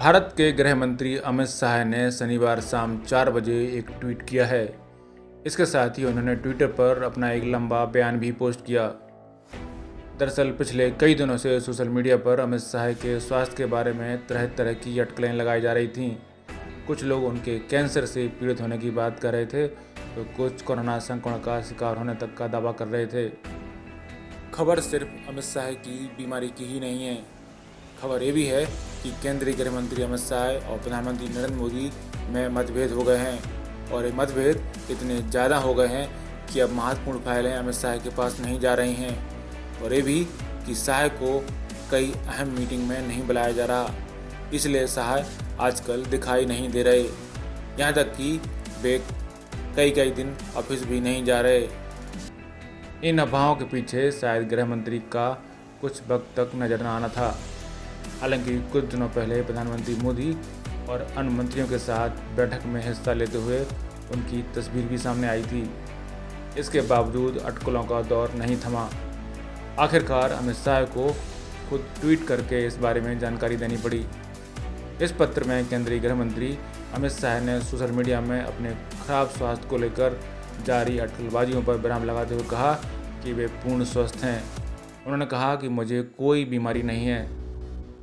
भारत के गृह मंत्री अमित शाह ने शनिवार शाम 4 बजे एक ट्वीट किया है। इसके साथ ही उन्होंने ट्विटर पर अपना एक लंबा बयान भी पोस्ट किया। दरअसल पिछले कई दिनों से सोशल मीडिया पर अमित शाह के स्वास्थ्य के बारे में तरह तरह की अटकलें लगाई जा रही थीं। कुछ लोग उनके कैंसर से पीड़ित होने की बात कर रहे थे, तो कुछ कोरोना संक्रमण का शिकार होने तक का दावा कर रहे थे। खबर सिर्फ अमित शाह की बीमारी की ही नहीं है। खबर ये भी है कि केंद्रीय गृह मंत्री अमित शाह और प्रधानमंत्री नरेंद्र मोदी में मतभेद हो गए हैं, और ये मतभेद इतने ज़्यादा हो गए हैं कि अब महत्वपूर्ण फाइलें अमित शाह के पास नहीं जा रही हैं, और ये भी कि शाह को कई अहम मीटिंग में नहीं बुलाया जा रहा। इसलिए शाह आजकल दिखाई नहीं दे रहे, यहाँ तक कि वे कई दिन ऑफिस भी नहीं जा रहे। इन अफवाहों के पीछे शायद गृह मंत्री का कुछ वक्त तक नजर न आना था। हालांकि कुछ दिनों पहले प्रधानमंत्री मोदी और अन्य मंत्रियों के साथ बैठक में हिस्सा लेते हुए उनकी तस्वीर भी सामने आई थी। इसके बावजूद अटकलों का दौर नहीं थमा। आखिरकार अमित शाह को खुद ट्वीट करके इस बारे में जानकारी देनी पड़ी। इस पत्र में केंद्रीय गृह मंत्री अमित शाह ने सोशल मीडिया में अपने खराब स्वास्थ्य को लेकर जारी अटकलबाजियों पर विराम लगाते हुए कहा कि वे पूर्ण स्वस्थ हैं। उन्होंने कहा कि मुझे कोई बीमारी नहीं है,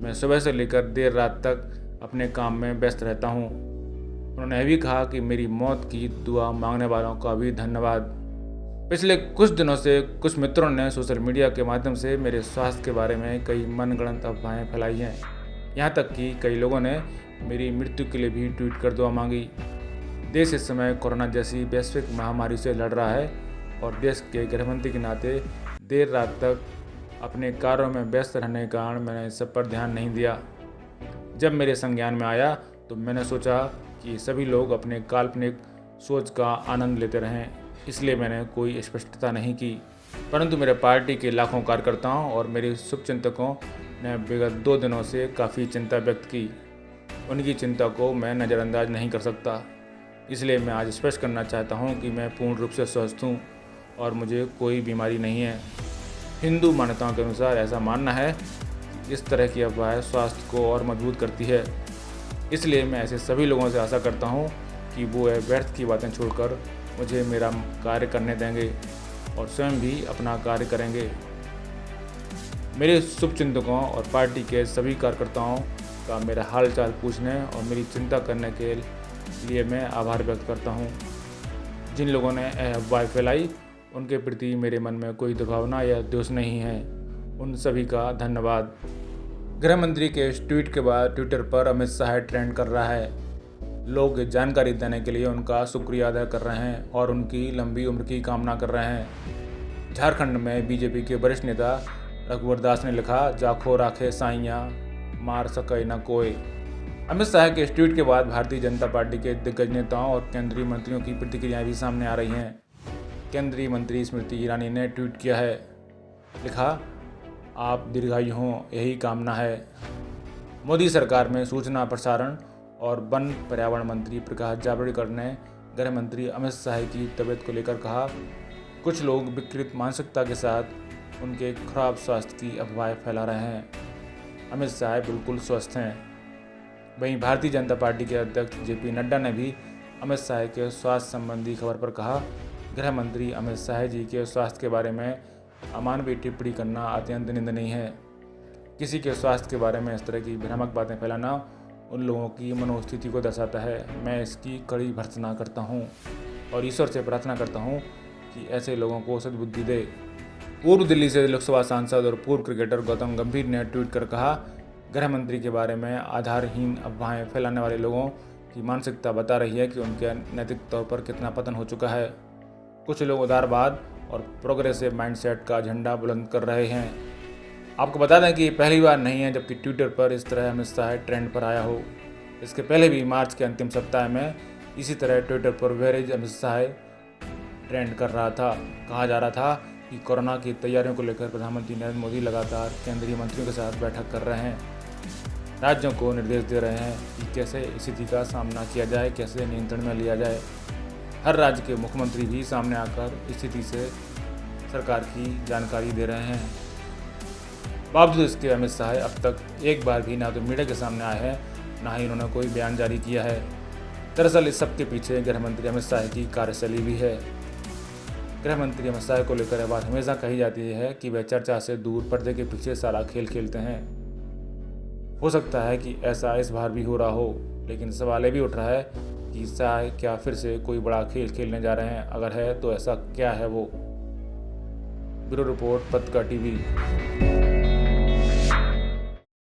मैं सुबह से लेकर देर रात तक अपने काम में व्यस्त रहता हूँ। उन्होंने यह भी कहा कि मेरी मौत की दुआ मांगने वालों का भी धन्यवाद। पिछले कुछ दिनों से कुछ मित्रों ने सोशल मीडिया के माध्यम से मेरे स्वास्थ्य के बारे में कई मनगढ़ंत अफवाहें फैलाई हैं। यहाँ तक कि कई लोगों ने मेरी मृत्यु के लिए भी ट्वीट कर दुआ मांगी। देश इस समय कोरोना जैसी वैश्विक महामारी से लड़ रहा है, और देश के गृहमंत्री के नाते देर रात तक अपने कार्यों में व्यस्त रहने के कारण मैंने इस सब पर ध्यान नहीं दिया। जब मेरे संज्ञान में आया तो मैंने सोचा कि सभी लोग अपने काल्पनिक सोच का आनंद लेते रहें, इसलिए मैंने कोई स्पष्टता नहीं की। परंतु मेरे पार्टी के लाखों कार्यकर्ताओं और मेरे शुभचिंतकों ने विगत 2 दिनों से काफ़ी चिंता व्यक्त की। उनकी चिंता को मैं नज़रअंदाज नहीं कर सकता, इसलिए मैं आज स्पष्ट करना चाहता हूँ कि मैं पूर्ण रूप से स्वस्थ हूँ और मुझे कोई बीमारी नहीं है। हिंदू मान्यताओं के अनुसार ऐसा मानना है कि इस तरह की अफवाह स्वास्थ्य को और मजबूत करती है। इसलिए मैं ऐसे सभी लोगों से आशा करता हूँ कि वो व्यर्थ की बातें छोड़कर मुझे मेरा कार्य करने देंगे और स्वयं भी अपना कार्य करेंगे। मेरे शुभचिंतकों और पार्टी के सभी कार्यकर्ताओं का मेरा हाल चाल पूछने और मेरी चिंता करने के लिए मैं आभार व्यक्त करता हूँ। जिन लोगों ने अफवाह फैलाई उनके प्रति मेरे मन में कोई दुर्भावना या द्वेष नहीं है। उन सभी का धन्यवाद। गृह मंत्री के इस ट्वीट के बाद ट्विटर पर अमित शाह ट्रेंड कर रहा है। लोग जानकारी देने के लिए उनका शुक्रिया अदा कर रहे हैं और उनकी लंबी उम्र की कामना कर रहे हैं। झारखंड में बीजेपी के वरिष्ठ नेता रघुवर दास ने लिखा, जाखो राखे साइयाँ मार सके न कोई। अमित शाह के इस ट्वीट के बाद भारतीय जनता पार्टी के दिग्गज नेताओं और केंद्रीय मंत्रियों की प्रतिक्रियाएं भी सामने आ रही हैं। केंद्रीय मंत्री स्मृति ईरानी ने ट्वीट किया है, लिखा, आप दीर्घायु हों यही कामना है। मोदी सरकार में सूचना प्रसारण और वन पर्यावरण मंत्री प्रकाश जावड़ेकर ने गृह मंत्री अमित शाह की तबीयत को लेकर कहा, कुछ लोग विकृत मानसिकता के साथ उनके खराब स्वास्थ्य की अफवाहें फैला रहे हैं। अमित शाह बिल्कुल स्वस्थ हैं। वहीं भारतीय जनता पार्टी के अध्यक्ष जेपी नड्डा ने भी अमित शाह के स्वास्थ्य संबंधी खबर पर कहा, गृह मंत्री अमित शाह जी के स्वास्थ्य के बारे में अमानवीय टिप्पणी करना अत्यंत निंदनीय है। किसी के स्वास्थ्य के बारे में इस तरह की भ्रामक बातें फैलाना उन लोगों की मनोस्थिति को दर्शाता है। मैं इसकी कड़ी भर्त्सना करता हूँ और ईश्वर से प्रार्थना करता हूँ कि ऐसे लोगों को सद्बुद्धि दे। पूर्व दिल्ली से लोकसभा सांसद और पूर्व क्रिकेटर गौतम गंभीर ने ट्वीट कर कहा, गृह मंत्री के बारे में आधारहीन अफवाहें फैलाने वाले लोगों की मानसिकता बता रही है कि उनके नैतिक तौर पर कितना पतन हो चुका है। कुछ लोग उदारवाद और प्रोग्रेसिव माइंडसेट का झंडा बुलंद कर रहे हैं। आपको बता दें कि ये पहली बार नहीं है जबकि ट्विटर पर इस तरह अमित शाह ट्रेंड पर आया हो। इसके पहले भी मार्च के अंतिम सप्ताह में इसी तरह ट्विटर पर वेरेज अमित शाह ट्रेंड कर रहा था। कहा जा रहा था कि कोरोना की तैयारियों को लेकर प्रधानमंत्री नरेंद्र मोदी लगातार केंद्रीय मंत्रियों के साथ बैठक कर रहे हैं, राज्यों को निर्देश दे रहे हैं कि कैसे स्थिति का सामना किया जाए, कैसे नियंत्रण में लिया जाए। हर राज्य के मुख्यमंत्री भी सामने आकर स्थिति से सरकार की जानकारी दे रहे हैं। बावजूद इसके अमित शाह अब तक एक बार भी ना तो मीडिया के सामने आए हैं ना ही उन्होंने कोई बयान जारी किया है। दरअसल इस सब के पीछे गृह मंत्री अमित शाह की कार्यशैली भी है। गृह मंत्री अमित शाह को लेकर यह बात हमेशा कही जाती है कि वह चर्चा से दूर पर्दे के पीछे सारा खेल खेलते हैं। हो सकता है कि ऐसा इस बार भी हो रहा हो, लेकिन सवाल ये भी उठ रहा है कि शाह क्या फिर से कोई बड़ा खेल खेलने जा रहे हैं? अगर है तो ऐसा क्या है वो? ब्यूरो रिपोर्ट, पत्रकार टीवी।